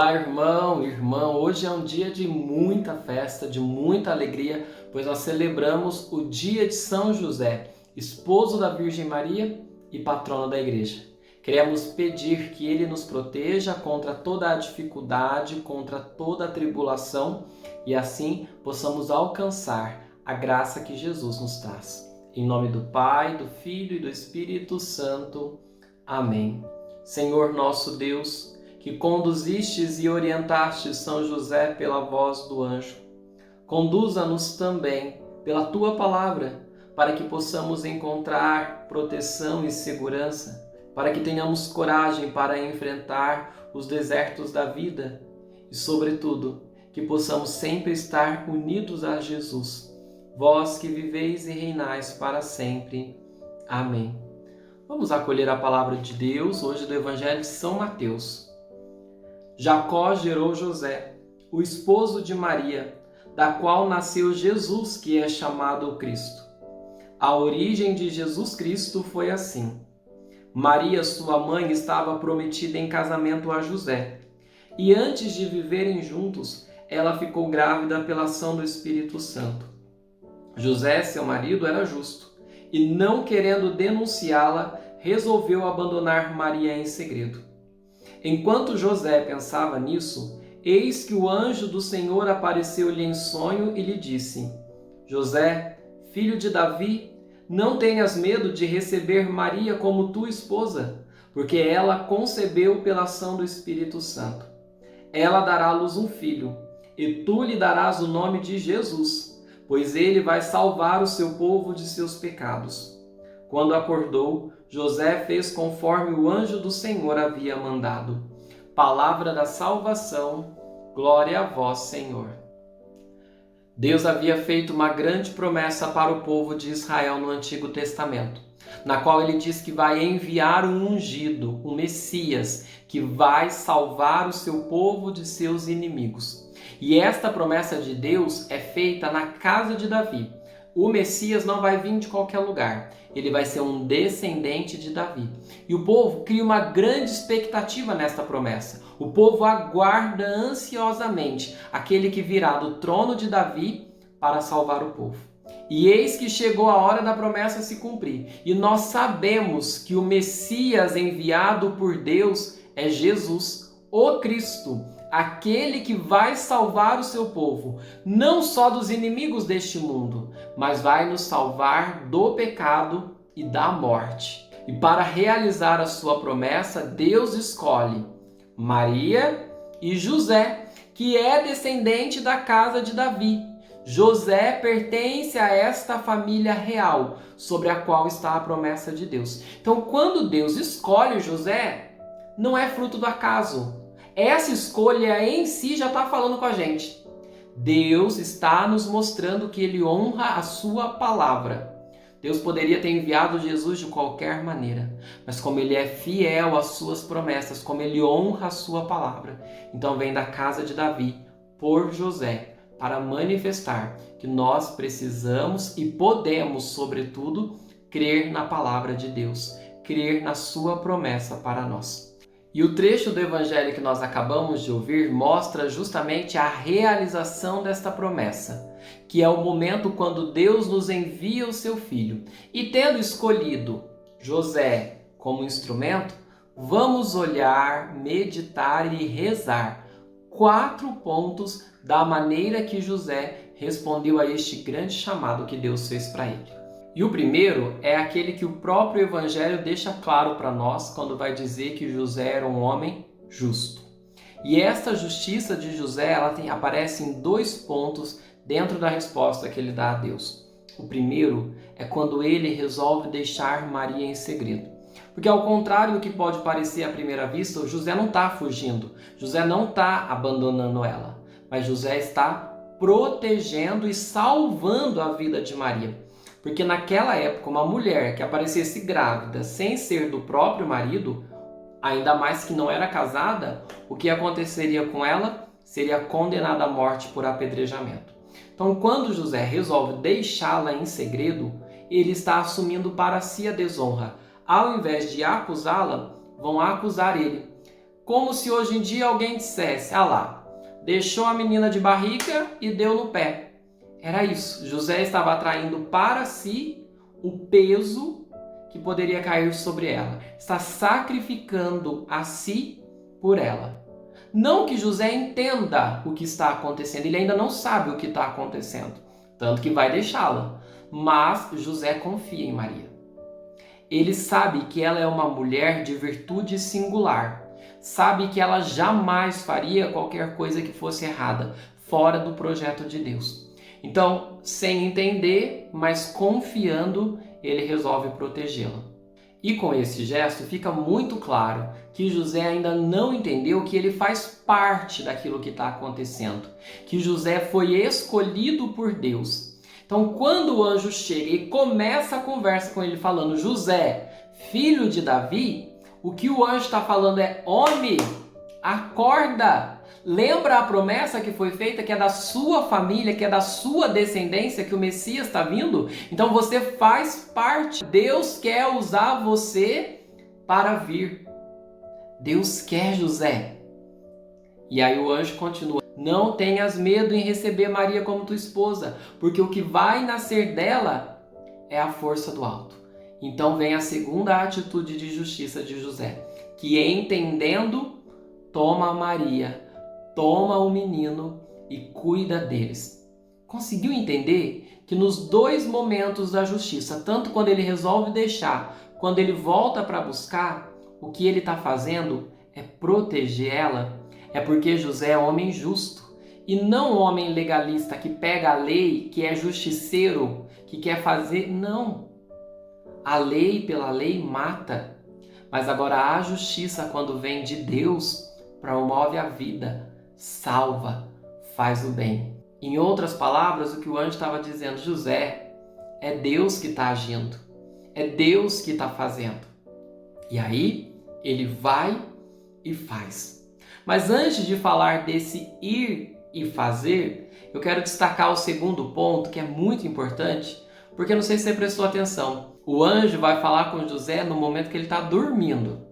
Olá, irmão, irmã. Hoje é um dia de muita festa, de muita alegria, pois nós celebramos o dia de São José, esposo da Virgem Maria e patrono da Igreja. Queremos pedir que ele nos proteja contra toda a dificuldade, contra toda a tribulação e assim possamos alcançar a graça que Jesus nos traz. Em nome do Pai, do Filho e do Espírito Santo. Amém. Senhor nosso Deus, que conduzistes e orientastes São José pela voz do anjo, conduza-nos também pela Tua palavra, para que possamos encontrar proteção e segurança, para que tenhamos coragem para enfrentar os desertos da vida e, sobretudo, que possamos sempre estar unidos a Jesus, vós que viveis e reinais para sempre. Amém. Vamos acolher a palavra de Deus, hoje do Evangelho de São Mateus. Jacó gerou José, o esposo de Maria, da qual nasceu Jesus, que é chamado o Cristo. A origem de Jesus Cristo foi assim. Maria, sua mãe, estava prometida em casamento a José, e antes de viverem juntos, ela ficou grávida pela ação do Espírito Santo. José, seu marido, era justo, e não querendo denunciá-la, resolveu abandonar Maria em segredo. Enquanto José pensava nisso, eis que o anjo do Senhor apareceu-lhe em sonho e lhe disse: José, filho de Davi, não tenhas medo de receber Maria como tua esposa, porque ela concebeu pela ação do Espírito Santo. Ela dará à luz um filho, e tu lhe darás o nome de Jesus, pois ele vai salvar o seu povo de seus pecados. Quando acordou, José fez conforme o anjo do Senhor havia mandado. Palavra da salvação, glória a vós, Senhor. Deus havia feito uma grande promessa para o povo de Israel no Antigo Testamento, na qual ele diz que vai enviar um ungido, um Messias, que vai salvar o seu povo de seus inimigos. E esta promessa de Deus é feita na casa de Davi. O Messias não vai vir de qualquer lugar, ele vai ser um descendente de Davi. E o povo cria uma grande expectativa nesta promessa. O povo aguarda ansiosamente aquele que virá do trono de Davi para salvar o povo. E eis que chegou a hora da promessa se cumprir. E nós sabemos que o Messias enviado por Deus é Jesus, o Cristo, aquele que vai salvar o seu povo, não só dos inimigos deste mundo, mas vai nos salvar do pecado e da morte. E para realizar a sua promessa, Deus escolhe Maria e José, que é descendente da casa de Davi. José pertence a esta família real, sobre a qual está a promessa de Deus. Então, quando Deus escolhe José, não é fruto do acaso. Essa escolha em si já está falando com a gente. Deus está nos mostrando que Ele honra a sua palavra. Deus poderia ter enviado Jesus de qualquer maneira, mas como Ele é fiel às suas promessas, como Ele honra a sua palavra, então vem da casa de Davi, por José, para manifestar que nós precisamos e podemos, sobretudo, crer na palavra de Deus, crer na sua promessa para nós. E o trecho do Evangelho que nós acabamos de ouvir mostra justamente a realização desta promessa, que é o momento quando Deus nos envia o seu Filho. E tendo escolhido José como instrumento, vamos olhar, meditar e rezar 4 pontos da maneira que José respondeu a este grande chamado que Deus fez para ele. E o primeiro é aquele que o próprio Evangelho deixa claro para nós quando vai dizer que José era um homem justo. E esta justiça de José aparece em 2 pontos dentro da resposta que ele dá a Deus. O primeiro é quando ele resolve deixar Maria em segredo. Porque ao contrário do que pode parecer à primeira vista, José não está fugindo, José não está abandonando ela, mas José está protegendo e salvando a vida de Maria. Porque naquela época, uma mulher que aparecesse grávida sem ser do próprio marido, ainda mais que não era casada, o que aconteceria com ela? Seria condenada à morte por apedrejamento. Então, quando José resolve deixá-la em segredo, ele está assumindo para si a desonra. Ao invés de acusá-la, vão acusar ele. como se hoje em dia alguém dissesse: ah lá, deixou a menina de barriga e deu no pé. Era isso. José estava atraindo para si o peso que poderia cair sobre ela. Está sacrificando a si por ela. Não que José entenda o que está acontecendo, ele ainda não sabe o que está acontecendo, tanto que vai deixá-la. Mas José confia em Maria. Ele sabe que ela é uma mulher de virtude singular. Sabe que ela jamais faria qualquer coisa que fosse errada, fora do projeto de Deus. Então, sem entender, mas confiando, ele resolve protegê-la. E com esse gesto fica muito claro que José ainda não entendeu que ele faz parte daquilo que está acontecendo, que José foi escolhido por Deus. Então, quando o anjo chega e começa a conversa com ele falando: José, filho de Davi, o que o anjo está falando é: homem, acorda! Lembra a promessa que foi feita, que é da sua família, que é da sua descendência, que o Messias está vindo? Então você faz parte. Deus quer usar você para vir. Deus quer, José. E aí o anjo continua: não tenhas medo em receber Maria como tua esposa, porque o que vai nascer dela é a força do alto. Então vem a segunda atitude de justiça de José, que entendendo, toma Maria, toma o menino e cuida deles. Conseguiu entender que nos dois momentos da justiça, tanto quando ele resolve deixar, quando ele volta para buscar, o que ele está fazendo é proteger ela? É porque José é homem justo e não homem legalista que pega a lei, que é justiceiro, que quer fazer. Não. A lei pela lei mata, mas agora a justiça, quando vem de Deus, promove a vida, salva, faz o bem. Em outras palavras, o que o anjo estava dizendo: José, é Deus que está agindo, é Deus que está fazendo. E aí ele vai e faz. Mas antes de falar desse ir e fazer, eu quero destacar o segundo ponto, que é muito importante, porque não sei se você prestou atenção. O anjo vai falar com José no momento que ele está dormindo.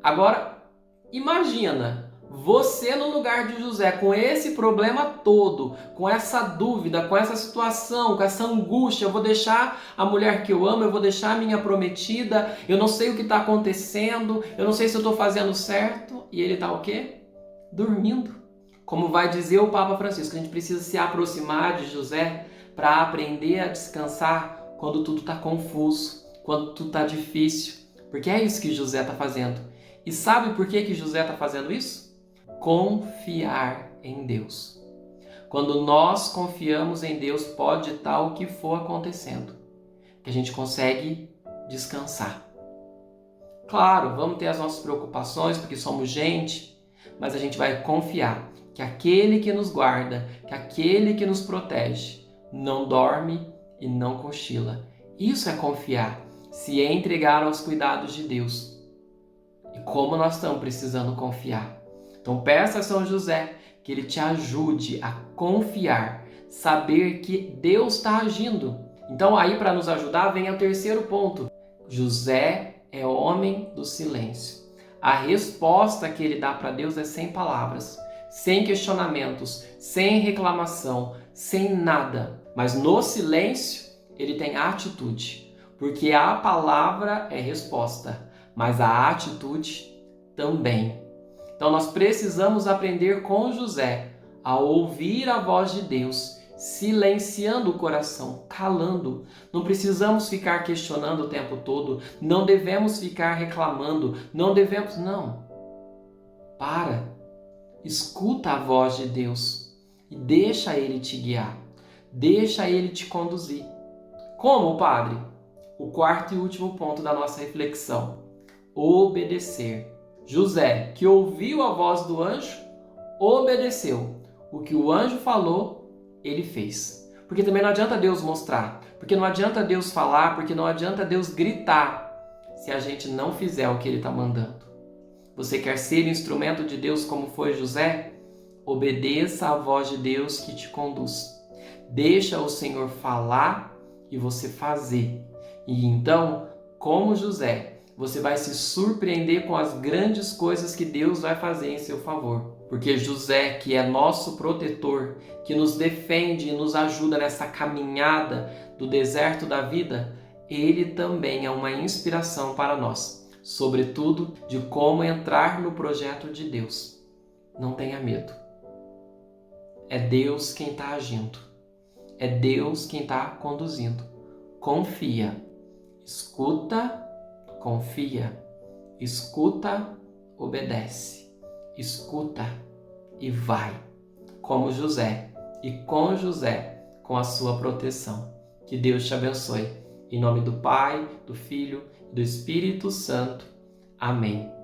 Agora, imagina você no lugar de José, com esse problema todo, com essa dúvida, com essa situação, com essa angústia: eu vou deixar a mulher que eu amo, eu vou deixar a minha prometida, eu não sei o que está acontecendo, eu não sei se eu estou fazendo certo. E ele está o quê? Dormindo. Como vai dizer o Papa Francisco, a gente precisa se aproximar de José para aprender a descansar quando tudo está confuso, quando tudo está difícil, porque é isso que José está fazendo. E sabe por que José está fazendo isso? Confiar em Deus. Quando nós confiamos em Deus, pode estar o que for acontecendo, que a gente consegue descansar. Claro, vamos ter as nossas preocupações, porque somos gente, mas a gente vai confiar que aquele que nos guarda, que aquele que nos protege, não dorme e não cochila. Isso é confiar, se entregar aos cuidados de Deus. E como nós estamos precisando confiar. Então peça a São José que ele te ajude a confiar, saber que Deus está agindo. Então aí, para nos ajudar, vem o terceiro ponto. José é homem do silêncio. A resposta que ele dá para Deus é sem palavras, sem questionamentos, sem reclamação, sem nada. Mas no silêncio ele tem atitude, porque a palavra é resposta, mas a atitude também. Então nós precisamos aprender com José a ouvir a voz de Deus, silenciando o coração, calando. Não precisamos ficar questionando o tempo todo, não devemos ficar reclamando, não. Para, escuta a voz de Deus e deixa Ele te guiar, deixa Ele te conduzir. Como, Padre? O quarto e último ponto da nossa reflexão: obedecer. José, que ouviu a voz do anjo, obedeceu. O que o anjo falou, ele fez. Porque também não adianta Deus mostrar, porque não adianta Deus falar, porque não adianta Deus gritar, se a gente não fizer o que Ele está mandando. Você quer ser instrumento de Deus como foi José? Obedeça à voz de Deus que te conduz. Deixa o Senhor falar e você fazer. E então, como José, você vai se surpreender com as grandes coisas que Deus vai fazer em seu favor. Porque José, que é nosso protetor, que nos defende e nos ajuda nessa caminhada do deserto da vida, ele também é uma inspiração para nós, sobretudo de como entrar no projeto de Deus. Não tenha medo. É Deus quem está agindo. É Deus quem está conduzindo. Confia. Escuta, confia. Escuta, obedece. Escuta e vai. Como José. E com José, com a sua proteção. Que Deus te abençoe. Em nome do Pai, do Filho e do Espírito Santo. Amém.